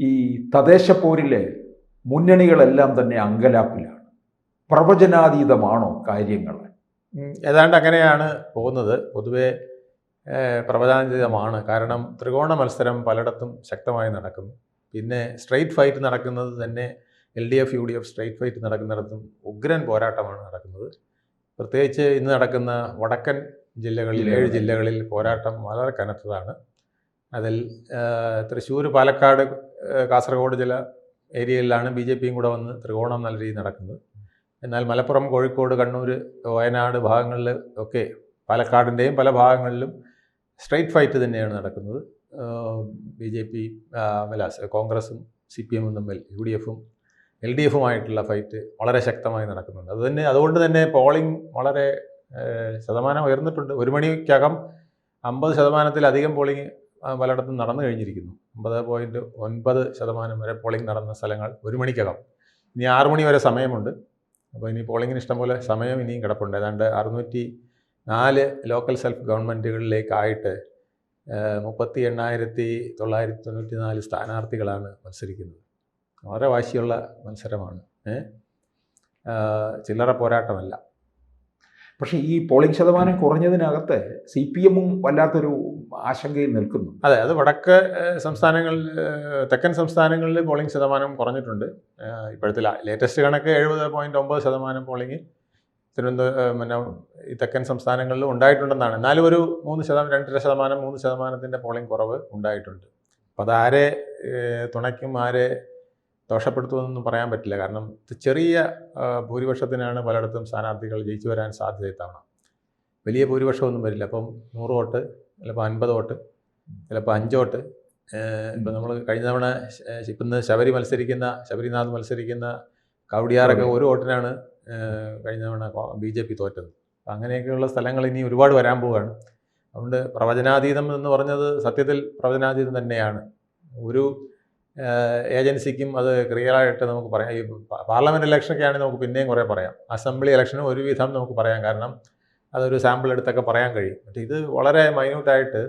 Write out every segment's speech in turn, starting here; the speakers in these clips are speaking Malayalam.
ഈ തദ്ദേശ പോരിലെ മുന്നണികളെല്ലാം തന്നെ അങ്കലാപ്പിലാണ്. പ്രവചനാതീതമാണോ കാര്യങ്ങൾ? ഏതാണ്ട് അങ്ങനെയാണ് പോകുന്നത്. പൊതുവെ പ്രവചനാതീതമാണ്. കാരണം ത്രികോണ മത്സരം പലയിടത്തും ശക്തമായി നടക്കും. പിന്നെ സ്ട്രെയിറ്റ് ഫൈറ്റ് നടക്കുന്നത് തന്നെ LDF UDF സ്ട്രെയിറ്റ് ഫൈറ്റ് നടക്കുന്നിടത്തും ഉഗ്രൻ പോരാട്ടമാണ് നടക്കുന്നത്. പ്രത്യേകിച്ച് ഇന്ന് നടക്കുന്ന വടക്കൻ ജില്ലകളിൽ 7 ജില്ലകളിൽ പോരാട്ടം വളരെ കനത്തതാണ്. അതിൽ തൃശ്ശൂർ, പാലക്കാട്, കാസർഗോഡ് ചില ഏരിയയിലാണ് BJPയും കൂടെ വന്ന് ത്രികോണം നല്ല രീതിയിൽ നടക്കുന്നത്. എന്നാൽ മലപ്പുറം, കോഴിക്കോട്, കണ്ണൂർ, വയനാട് ഭാഗങ്ങളിൽ ഒക്കെ പാലക്കാടിൻ്റെയും പല ഭാഗങ്ങളിലും സ്ട്രെയിറ്റ് ഫൈറ്റ് തന്നെയാണ് നടക്കുന്നത്. BJP കോൺഗ്രസും CPM തമ്മിൽ UDFും LDFുമായിട്ടുള്ള ഫൈറ്റ് വളരെ ശക്തമായി നടക്കുന്നുണ്ട്. അതുകൊണ്ട് തന്നെ പോളിംഗ് വളരെ ശതമാനം ഉയർന്നിട്ടുണ്ട്. 1 മണിക്കകം 50%-ലധികം പോളിംഗ് പലയിടത്തും നടന്നു കഴിഞ്ഞിരിക്കുന്നു. 50.9% വരെ പോളിംഗ് നടന്ന സ്ഥലങ്ങൾ 1 മണിക്കകം. ഇനി 6 മണി വരെ സമയമുണ്ട്. അപ്പോൾ ഇനി പോളിങ്ങിന് ഇഷ്ടംപോലെ സമയം ഇനിയും കിടപ്പുണ്ട്. ഏതാണ്ട് 604 ലോക്കൽ സെൽഫ് ഗവൺമെൻറ്റുകളിലേക്കായിട്ട് 38,994 സ്ഥാനാർത്ഥികളാണ് മത്സരിക്കുന്നത്. വളരെ വാശിയുള്ള മത്സരമാണ്. ചില്ലറ പോരാട്ടമല്ല. പക്ഷേ ഈ പോളിംഗ് ശതമാനം കുറഞ്ഞതിനകത്ത് CPMും വല്ലാത്തൊരു ആശങ്കയിൽ നിൽക്കുന്നു. അതെ, അത് വടക്ക് സംസ്ഥാനങ്ങളിൽ, തെക്കൻ സംസ്ഥാനങ്ങളിൽ പോളിംഗ് ശതമാനം കുറഞ്ഞിട്ടുണ്ട്. ഇപ്പോഴത്തെ ലേറ്റസ്റ്റ് കണക്ക് 70.9% പോളിംഗ് ഈ തെക്കൻ സംസ്ഥാനങ്ങളിലും ഉണ്ടായിട്ടുണ്ടെന്നാണ്. എന്നാലും ഒരു 3%, 2.5%, 3% പോളിംഗ് കുറവ് ഉണ്ടായിട്ടുണ്ട്. അപ്പോൾ അതാരെ തുണയ്ക്കും, ആരെ ദോഷപ്പെടുത്തുമെന്നൊന്നും പറയാൻ പറ്റില്ല. കാരണം ചെറിയ ഭൂരിപക്ഷത്തിനാണ് പലയിടത്തും സ്ഥാനാർത്ഥികൾ ജയിച്ചു വരാൻ സാധ്യത തവണ. വലിയ ഭൂരിപക്ഷമൊന്നും വരില്ല. അപ്പം 100 വോട്ട്, ചിലപ്പോൾ 50 വോട്ട്, ചിലപ്പോൾ 5 വോട്ട്. ഇപ്പം നമ്മൾ കഴിഞ്ഞ തവണ ഇന്ന് ശബരിനാഥ് മത്സരിക്കുന്ന കവടിയാറൊക്കെ 1 വോട്ടിനാണ് കഴിഞ്ഞ തവണ BJP തോറ്റത്. അപ്പം അങ്ങനെയൊക്കെയുള്ള സ്ഥലങ്ങൾ ഇനി ഒരുപാട് വരാൻ പോവുകയാണ്. അതുകൊണ്ട് പ്രവചനാതീതം എന്ന് പറഞ്ഞത് സത്യത്തിൽ പ്രവചനാതീതം തന്നെയാണ്. ഒരു ഏജൻസിക്കും അത് ക്ലിയറായിട്ട് നമുക്ക് പറയാം. ഈ പാർലമെൻറ്റ് ഇലക്ഷനൊക്കെ ആണെങ്കിൽ നമുക്ക് പിന്നെയും കുറേ പറയാം. അസംബ്ലി ഇലക്ഷനും ഒരുവിധം നമുക്ക് പറയാം. കാരണം അതൊരു സാമ്പിൾ എടുത്തൊക്കെ പറയാൻ കഴിയും. പക്ഷേ ഇത് വളരെ മൈന്യൂട്ടായിട്ട്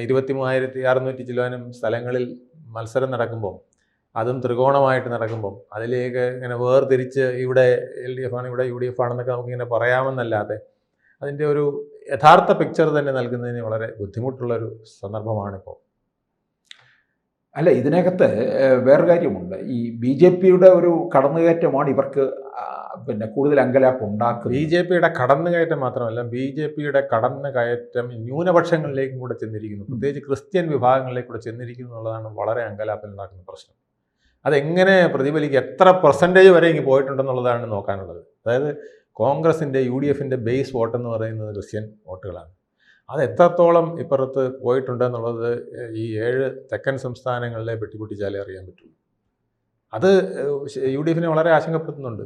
23,600 ചില്ലുവാനും സ്ഥലങ്ങളിൽ മത്സരം നടക്കുമ്പോൾ, അതും ത്രികോണമായിട്ട് നടക്കുമ്പോൾ, അതിലേക്ക് ഇങ്ങനെ വേർതിരിച്ച് ഇവിടെ LDF ആണ്, ഇവിടെ UDF ആണെന്നൊക്കെ നമുക്കിങ്ങനെ പറയാമെന്നല്ലാതെ അതിൻ്റെ ഒരു യഥാർത്ഥ പിക്ചർ തന്നെ നൽകുന്നതിന് വളരെ ബുദ്ധിമുട്ടുള്ളൊരു സന്ദർഭമാണിപ്പോൾ. അല്ല, ഇതിനകത്ത് വേറെ കാര്യമുണ്ട്. ഈ BJPയുടെ ഒരു കടന്നുകയറ്റമാണ് ഇവർക്ക് പിന്നെ കൂടുതൽ അങ്കലാപ്പ് ഉണ്ടാക്കുന്നത്. BJPയുടെ കടന്നുകയറ്റം മാത്രമല്ല, BJPയുടെ കടന്നുകയറ്റം ന്യൂനപക്ഷങ്ങളിലേക്കും കൂടെ ചെന്നിരിക്കുന്നു. പ്രത്യേകിച്ച് ക്രിസ്ത്യൻ വിഭാഗങ്ങളിലേക്ക് കൂടെ ചെന്നിരിക്കുന്നു എന്നുള്ളതാണ് വളരെ അങ്കലാപ്പിലുണ്ടാക്കുന്ന പ്രശ്നം. അതെങ്ങനെ പ്രതിഫലിക്കുക, എത്ര % വരെ ഇങ്ങ് പോയിട്ടുണ്ടെന്നുള്ളതാണ് നോക്കാനുള്ളത്. അതായത് കോൺഗ്രസിൻ്റെ UDFിൻ്റെ ബേസ് വോട്ടെന്ന് പറയുന്നത് ക്രിസ്ത്യൻ വോട്ടുകളാണ്. അത് എത്രത്തോളം ഇപ്പുറത്ത് പോയിട്ടുണ്ടെന്നുള്ളത് ഈ 7 തെക്കൻ സംസ്ഥാനങ്ങളിലെ വെട്ടിപ്പൊട്ടിച്ചാലേ അറിയാൻ പറ്റുള്ളൂ. അത് UDFിനെ വളരെ ആശങ്കപ്പെടുത്തുന്നുണ്ട്.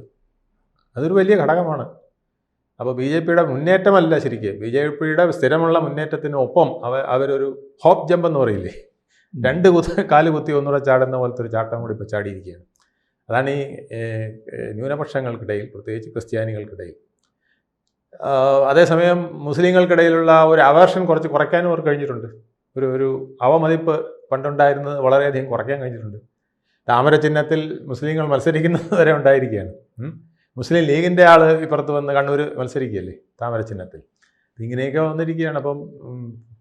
അതൊരു വലിയ ഘടകമാണ്. അപ്പോൾ BJPയുടെ മുന്നേറ്റമല്ല ശരിക്കും, BJPയുടെ സ്ഥിരമുള്ള മുന്നേറ്റത്തിനൊപ്പം അവരൊരു ഹോപ്പ് ജമ്പ് എന്ന് പറയില്ലേ, 2 കാല് കുത്തി ഒന്നുകൂടെ ചാടുന്ന പോലത്തെ ഒരു ചാട്ടം കൂടി ഇപ്പോൾ ചാടിയിരിക്കുകയാണ്. അതാണ് ഈ ന്യൂനപക്ഷങ്ങൾക്കിടയിൽ, പ്രത്യേകിച്ച് ക്രിസ്ത്യാനികൾക്കിടയിൽ. അതേസമയം മുസ്ലിങ്ങൾക്കിടയിലുള്ള ഒരു അവേർഷൻ കുറയ്ക്കാനും അവർ കഴിഞ്ഞിട്ടുണ്ട്. ഒരു അവമതിപ്പ് പണ്ടുണ്ടായിരുന്നത് വളരെയധികം കുറയ്ക്കാൻ കഴിഞ്ഞിട്ടുണ്ട്. താമര ചിഹ്നത്തിൽ മുസ്ലിങ്ങൾ മത്സരിക്കുന്നത് വരെ ഉണ്ടായിരിക്കുകയാണ്. മുസ്ലിം ലീഗിൻ്റെ ആൾ ഇപ്പുറത്ത് വന്ന് കണ്ണൂർ മത്സരിക്കുകയല്ലേ താമര ചിഹ്നത്തിൽ. ഇങ്ങനെയൊക്കെ വന്നിരിക്കുകയാണ്. അപ്പം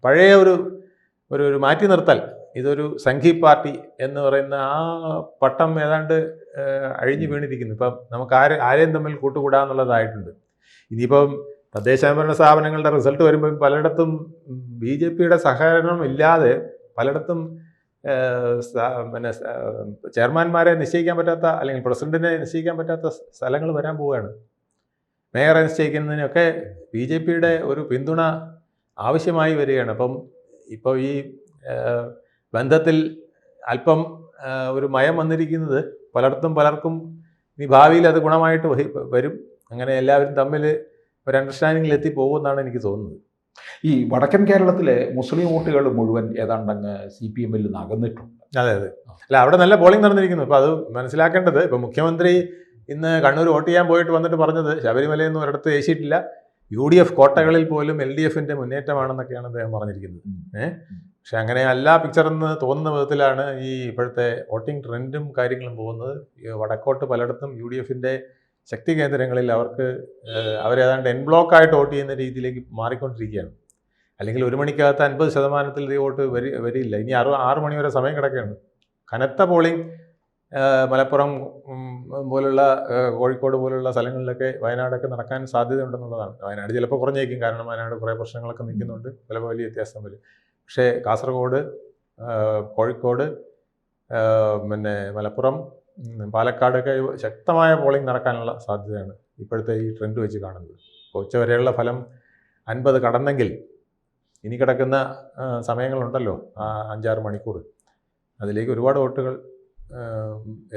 പഴയ ഒരു മാറ്റി നിർത്തൽ, ഇതൊരു സംഘി പാർട്ടി എന്ന് പറയുന്ന ആ പട്ടം ഏതാണ്ട് അഴിഞ്ഞു വീണിരിക്കുന്നു. ഇപ്പം നമുക്ക് ആരെയും തമ്മിൽ കൂട്ടുകൂടാന്നുള്ളതായിട്ടുണ്ട്. ഇനിയിപ്പം തദ്ദേശഭരണ സ്ഥാപനങ്ങളുടെ റിസൾട്ട് വരുമ്പോൾ പലയിടത്തും BJPയുടെ സഹകരണം ഇല്ലാതെ പലയിടത്തും പിന്നെ ചെയർമാൻമാരെ നിശ്ചയിക്കാൻ പറ്റാത്ത, അല്ലെങ്കിൽ പ്രസിഡന്റിനെ നിശ്ചയിക്കാൻ പറ്റാത്ത സ്ഥലങ്ങൾ വരാൻ പോവുകയാണ്. മേയറെ നിശ്ചയിക്കുന്നതിനൊക്കെ BJPയുടെ ഒരു പിന്തുണ ആവശ്യമായി വരികയാണ്. അപ്പം ഇപ്പോൾ ഈ ബന്ധത്തിൽ അല്പം ഒരു മയം വന്നിരിക്കുന്നത് പലർക്കും ഇനി ഭാവിയിൽ അത് ഗുണമായിട്ട് വരും. അങ്ങനെ എല്ലാവരും തമ്മിൽ ഒരു അണ്ടർസ്റ്റാൻഡിങ്ങിൽ എത്തിപ്പോകുമെന്നാണ് എനിക്ക് തോന്നുന്നത്. ഈ വടക്കൻ കേരളത്തിലെ മുസ്ലിം വോട്ടുകൾ മുഴുവൻ ഏതാണ്ടങ്ങ് CPMൽ നിന്ന് അകന്നിട്ടുണ്ട്. അതെ. അല്ല, അവിടെ നല്ല പോളിംഗ് നടന്നിരിക്കുന്നു. ഇപ്പോൾ അത് മനസ്സിലാക്കേണ്ടത്, ഇപ്പോൾ മുഖ്യമന്ത്രി ഇന്ന് കണ്ണൂർ വോട്ട് ചെയ്യാൻ പോയിട്ട് വന്നിട്ട് പറഞ്ഞത് ശബരിമലയൊന്നും ഒരിടത്ത് ജയിച്ചിട്ടില്ല, UDF കോട്ടകളിൽ പോലും LDFിൻ്റെ മുന്നേറ്റമാണെന്നൊക്കെയാണ് അദ്ദേഹം പറഞ്ഞിരിക്കുന്നത്. പക്ഷെ അങ്ങനെ അല്ല പിക്ചറെന്ന് തോന്നുന്ന വിധത്തിലാണ് ഈ ഇപ്പോഴത്തെ വോട്ടിംഗ് ട്രെൻഡും കാര്യങ്ങളും പോകുന്നത്. ഈ വടക്കോട്ട് പലയിടത്തും UDFിൻ്റെ ശക്തി കേന്ദ്രങ്ങളിൽ അവരേതാണ്ട് എൻ ബ്ലോക്കായിട്ട് വോട്ട് ചെയ്യുന്ന രീതിയിലേക്ക് മാറിക്കൊണ്ടിരിക്കുകയാണ്. അല്ലെങ്കിൽ 1 മണിക്കകത്ത് 50% വോട്ട് വരില്ല. ഇനി 6 മണി വരെ സമയം കിടക്കുകയാണ്. കനത്ത പോളിംഗ് മലപ്പുറം പോലുള്ള കോഴിക്കോട് പോലുള്ള സ്ഥലങ്ങളിലൊക്കെ വയനാടൊക്കെ നടക്കാൻ സാധ്യതയുണ്ടെന്നുള്ളതാണ്. വയനാട് ചിലപ്പോൾ കുറഞ്ഞേക്കും, കാരണം വയനാട് കുറേ പ്രശ്നങ്ങളൊക്കെ നിൽക്കുന്നുണ്ട്, ചിലപ്പോൾ വലിയ വ്യത്യാസം വരും. പക്ഷേ കാസർഗോഡ്, കോഴിക്കോട്, പിന്നെ മലപ്പുറം, പാലക്കാടൊക്കെ ശക്തമായ പോളിംഗ് നടക്കാനുള്ള സാധ്യതയാണ് ഇപ്പോഴത്തെ ഈ ട്രെൻഡ് വെച്ച് കാണുന്നത്. ഇപ്പോൾ ഉച്ചവരെയുള്ള ഫലം 50 കടന്നെങ്കിൽ ഇനി കിടക്കുന്ന സമയങ്ങളുണ്ടല്ലോ, 5-6 മണിക്കൂർ, അതിലേക്ക് ഒരുപാട് വോട്ടുകൾ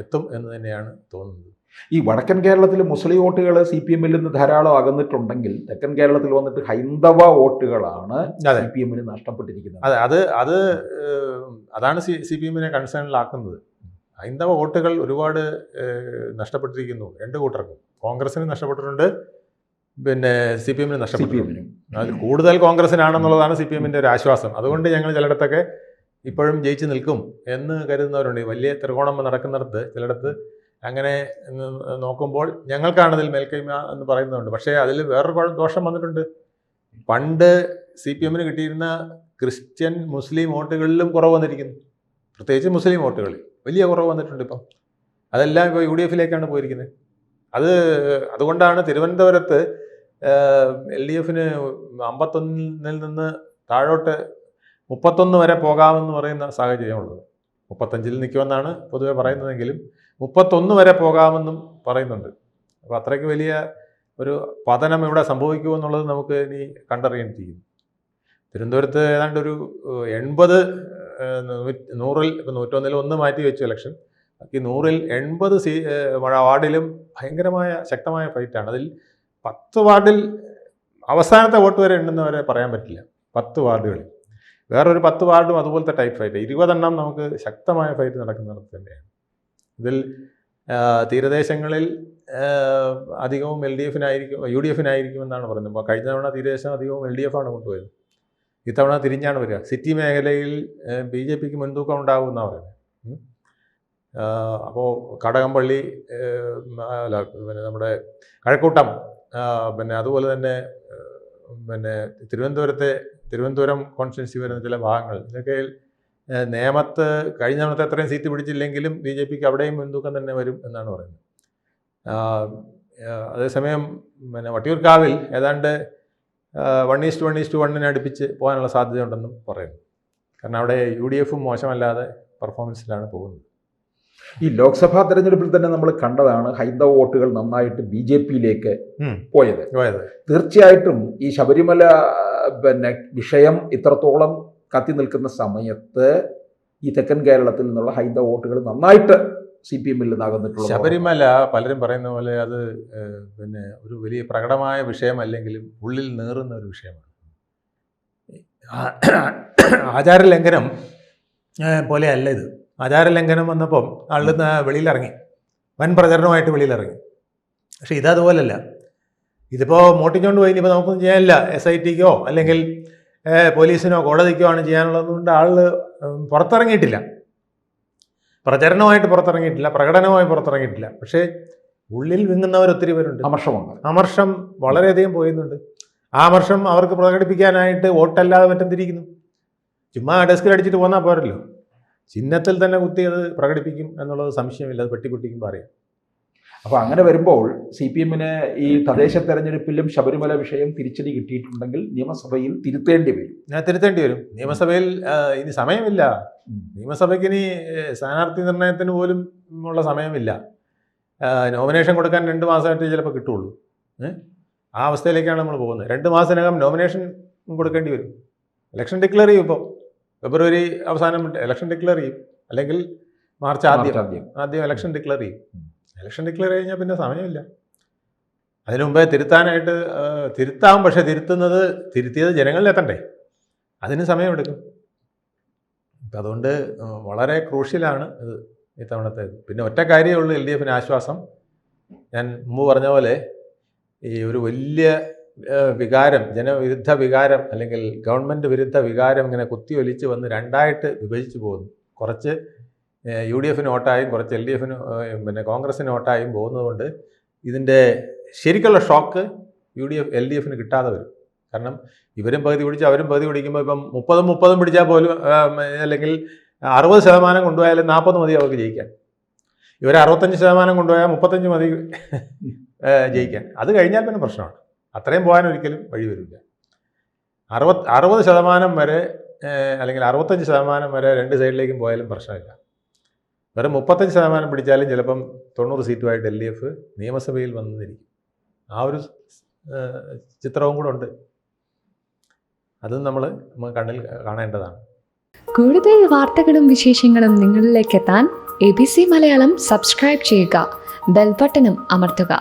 എത്തും എന്ന് തന്നെയാണ് തോന്നുന്നത്. ഈ വടക്കൻ കേരളത്തിൽ മുസ്ലിം വോട്ടുകൾ CPM-ൽ നിന്ന് ധാരാളം അകന്നിട്ടുണ്ടെങ്കിൽ തെക്കൻ കേരളത്തിൽ വന്നിട്ട് ഹൈന്ദവ വോട്ടുകളാണ് CPM-ന് നഷ്ടപ്പെട്ടിരിക്കുന്നത്. അതാണ് CPM-നെ കൺസേണിലാക്കുന്നത്. ഹൈന്ദവ വോട്ടുകൾ ഒരുപാട് നഷ്ടപ്പെട്ടിരിക്കുന്നു രണ്ട് കൂട്ടർക്കും. കോൺഗ്രസിന് നഷ്ടപ്പെട്ടിട്ടുണ്ട്, പിന്നെ CPM-ന് നഷ്ടപ്പെട്ടിട്ടുണ്ട്. അതിൽ കൂടുതൽ കോൺഗ്രസിനാണെന്നുള്ളതാണ് CPM-ന്റെ ഒരു ആശ്വാസം. അതുകൊണ്ട് ഞങ്ങൾ ചിലയിടത്തൊക്കെ ഇപ്പോഴും ജയിച്ച് നിൽക്കും എന്ന് കരുതുന്നവരുണ്ട്. വലിയ ത്രികോണം നടക്കുന്നിടത്ത് ചിലയിടത്ത് അങ്ങനെ നോക്കുമ്പോൾ ഞങ്ങൾക്കാണതിൽ മേൽക്കൈമ എന്ന് പറയുന്നുണ്ട്. പക്ഷേ അതിൽ വേറൊരു ദോഷം വന്നിട്ടുണ്ട്. പണ്ട് CPM-ന് കിട്ടിയിരുന്ന ക്രിസ്ത്യൻ മുസ്ലിം വോട്ടുകളിലും കുറവ് വന്നിരിക്കുന്നു. പ്രത്യേകിച്ച് മുസ്ലിം വോട്ടുകളിൽ വലിയ കുറവ് വന്നിട്ടുണ്ട്. ഇപ്പം അതെല്ലാം ഇപ്പോൾ UDFിലേക്കാണ് പോയിരിക്കുന്നത്. അതുകൊണ്ടാണ് തിരുവനന്തപുരത്ത് LDFന് 51-ൽ നിന്ന് താഴോട്ട് 31 വരെ പോകാമെന്ന് പറയുന്ന സാഹചര്യമുള്ളത്. 35-ൽ നിൽക്കുമെന്നാണ് പൊതുവെ പറയുന്നതെങ്കിലും 31 വരെ പോകാമെന്നും പറയുന്നുണ്ട്. അപ്പോൾ അത്രയ്ക്ക് വലിയ ഒരു പതനം ഇവിടെ സംഭവിക്കുമെന്നുള്ളത് നമുക്ക് ഇനി കണ്ടറിയേണ്ടിയിരിക്കുന്നു. തിരുവനന്തപുരത്ത് ഏതാണ്ട് ഒരു 80, 100-ൽ ഇപ്പോൾ 101-ൽ 1 മാറ്റി വെച്ചു ഇലക്ഷൻ. ബാക്കി 100-ൽ 80 വാർഡിലും ഭയങ്കരമായ ശക്തമായ ഫൈറ്റാണ്. അതിൽ 10 വാർഡിൽ അവസാനത്തെ വോട്ട് വരെ ഉണ്ടെന്ന് പറയാൻ പറ്റില്ല. 10 വാർഡുകളിൽ വേറൊരു 10 വാർഡും അതുപോലത്തെ ടൈപ്പ് ഫൈറ്റ്, 20 എണ്ണം നമുക്ക് ശക്തമായ ഫൈറ്റ് നടക്കുന്നിടത്ത് തന്നെയാണ്. ഇതിൽ തീരദേശങ്ങളിൽ അധികവും LDFനായിരിക്കും, UDFനായിരിക്കുമെന്നാണ് പറയുന്നത്. അപ്പോൾ കഴിഞ്ഞ തവണ തീരദേശം അധികവും LDFാണ് കൊണ്ടുപോയത്. ഇത്തവണ തിരിഞ്ഞാണ് വരിക. സിറ്റി മേഖലയിൽ BJPക്ക് മുൻതൂക്കം ഉണ്ടാകുമെന്നാണ് പറയുന്നത്. അപ്പോൾ കടകംപള്ളി, പിന്നെ നമ്മുടെ കഴക്കൂട്ടം, പിന്നെ അതുപോലെ തന്നെ പിന്നെ തിരുവനന്തപുരം കോൺസ്റ്റിറ്റ്യുവൻസി വരുന്ന ചില ഭാഗങ്ങൾ, ഇതൊക്കെ നേമത്ത് കഴിഞ്ഞ തവണത്തെ അത്രയും സീറ്റ് പിടിച്ചില്ലെങ്കിലും BJPക്ക് അവിടെയും മുൻതൂക്കം തന്നെ വരും എന്നാണ് പറയുന്നത്. അതേസമയം പിന്നെ വട്ടിയൂർക്കാവിൽ ഏതാണ്ട് 1:1:1 അടുപ്പിച്ച് പോകാനുള്ള സാധ്യതയുണ്ടെന്നും പറയുന്നു. കാരണം അവിടെ UDFും മോശമല്ലാതെ പെർഫോമൻസിലാണ് പോകുന്നത്. ഈ ലോക്സഭാ തെരഞ്ഞെടുപ്പിൽ തന്നെ നമ്മൾ കണ്ടതാണ് ഹൈന്ദവ വോട്ടുകൾ നന്നായിട്ട് BJPയിലേക്ക് പോയത്. തീർച്ചയായിട്ടും ഈ ശബരിമല വിഷയം ഇത്രത്തോളം കത്തി നിൽക്കുന്ന സമയത്ത് ഈ തെക്കൻ കേരളത്തിൽ നിന്നുള്ള ഹൈന്ദവ വോട്ടുകൾ നന്നായിട്ട് CPM-ൽ നിന്നാകുന്നിട്ടുള്ളത്. ശബരിമല പലരും പറയുന്ന പോലെ അത് പിന്നെ ഒരു വലിയ പ്രകടമായ വിഷയമല്ലെങ്കിലും ഉള്ളിൽ നേറുന്ന ഒരു വിഷയമാണ്. ആചാരലംഘനം പോലെയല്ല ഇത്. ആചാരലംഘനം വന്നപ്പം ആളുകൾ വെളിയിലിറങ്ങി, വൻ പ്രചരണമായിട്ട് വെളിയിലിറങ്ങി. പക്ഷേ ഇതതുപോലല്ല. ഇതിപ്പോൾ മോട്ടിച്ചുകൊണ്ട് പോയി ഇനിയിപ്പോൾ നമുക്കൊന്നും ചെയ്യാനില്ല, SITക്കോ അല്ലെങ്കിൽ പോലീസിനോ കോടതിക്കോ ആണ് ചെയ്യാനുള്ളതുകൊണ്ട് ആള് പുറത്തിറങ്ങിയിട്ടില്ല, പ്രചരണമായിട്ട് പുറത്തിറങ്ങിയിട്ടില്ല, പ്രകടനമായി പുറത്തിറങ്ങിയിട്ടില്ല. പക്ഷേ ഉള്ളിൽ വിങ്ങുന്നവർ ഒത്തിരി പേരുണ്ട്. അമർഷം വളരെയധികം പോയുന്നുണ്ട്. ആ അമർഷം അവർക്ക് പ്രകടിപ്പിക്കാനായിട്ട് വോട്ടല്ലാതെ മറ്റെന്തിരിക്കുന്നു? ചുമ്മാ ഡെസ്കിൽ അടിച്ചിട്ട് പോന്നാൽ പോരല്ലോ. ചിഹ്നത്തിൽ തന്നെ കുത്തി അത് പ്രകടിപ്പിക്കും എന്നുള്ളത് സംശയമില്ല. അത് പെട്ടിപ്പൊട്ടിക്കുമ്പോൾ അറിയാം. അപ്പോൾ അങ്ങനെ വരുമ്പോൾ CPM-ന് ഈ തദ്ദേശ തെരഞ്ഞെടുപ്പിലും ശബരിമല വിഷയം തിരിച്ചടി കിട്ടിയിട്ടുണ്ടെങ്കിൽ നിയമസഭയിൽ തിരുത്തേണ്ടി വരും. നിയമസഭയിൽ ഇനി സമയമില്ല. നിയമസഭയ്ക്ക് ഇനി സ്ഥാനാർത്ഥി നിർണയത്തിന് പോലും ഉള്ള സമയമില്ല. നോമിനേഷൻ കൊടുക്കാൻ 2 മാസമായിട്ട് ചിലപ്പോൾ കിട്ടുള്ളൂ. ആ അവസ്ഥയിലേക്കാണ് നമ്മൾ പോകുന്നത്. 2 മാസത്തിനകം നോമിനേഷൻ കൊടുക്കേണ്ടി വരും. ഇലക്ഷൻ ഡിക്ലെയർ ചെയ്യും. ഇപ്പോൾ ഫെബ്രുവരി അവസാനം ഇലക്ഷൻ ഡിക്ലെയർ ചെയ്യും, അല്ലെങ്കിൽ മാർച്ച് ആദ്യം ഇലക്ഷൻ ഡിക്ലെയർ ചെയ്യും. ഇലക്ഷൻ ഡിക്ലെയർ കഴിഞ്ഞാൽ പിന്നെ സമയമില്ല. അതിനു മുമ്പേ തിരുത്താം. പക്ഷേ തിരുത്തിയത് ജനങ്ങളിലെത്തണ്ടേ, അതിന് സമയമെടുക്കും. അപ്പം അതുകൊണ്ട് വളരെ ക്രൂഷ്യലാണ് ഇത് ഇത്തവണത്തേത്. പിന്നെ ഒറ്റ കാര്യമേ ഉള്ളൂ LDFന് ആശ്വാസം. ഞാൻ മുമ്പ് പറഞ്ഞ പോലെ ഈ ഒരു വലിയ വികാരം, ജനവിരുദ്ധ വികാരം അല്ലെങ്കിൽ ഗവൺമെൻറ് വിരുദ്ധ വികാരം ഇങ്ങനെ കുത്തിയൊലിച്ച് വന്ന് രണ്ടായിട്ട് വിഭജിച്ച് പോകുന്നു. കുറച്ച് UDFന് വോട്ടായും കുറച്ച് LDFന് പിന്നെ കോൺഗ്രസ്സിന് വോട്ടായും പോകുന്നതുകൊണ്ട് ഇതിൻ്റെ ശരിക്കുള്ള ഷോക്ക് LDFന് കിട്ടാതെ വരും. കാരണം ഇവരും പകുതി പിടിച്ച് അവരും പകുതി പിടിക്കുമ്പോൾ ഇപ്പം 30 പിടിച്ചാൽ പോലും അല്ലെങ്കിൽ 60% കൊണ്ടുപോയാലും 40 മതി അവർക്ക് ജയിക്കാൻ. ഇവർ 65% കൊണ്ടുപോയാൽ 35 മതി ജയിക്കാൻ. അത് കഴിഞ്ഞാൽ പിന്നെ പ്രശ്നമാണ്. അത്രയും പോകാൻ ഒരിക്കലും വഴി വരില്ല. 60% വരെ അല്ലെങ്കിൽ 65% വരെ രണ്ട് സൈഡിലേക്കും പോയാലും പ്രശ്നമില്ല. വെറും 35% പിടിച്ചാലും ചിലപ്പം 90 സീറ്റുമായിട്ട് LDF നിയമസഭയിൽ വന്നിരിക്കും. ആ ഒരു ചിത്രവും കൂടെ ഉണ്ട്. അതും നമ്മൾ കണ്ണിൽ കാണേണ്ടതാണ്. കൂടുതൽ വാർത്തകളും വിശേഷങ്ങളും നിങ്ങളിലേക്ക് എത്താൻ ABC മലയാളം സബ്സ്ക്രൈബ് ചെയ്യുക, ബെൽ ബട്ടണും അമർത്തുക.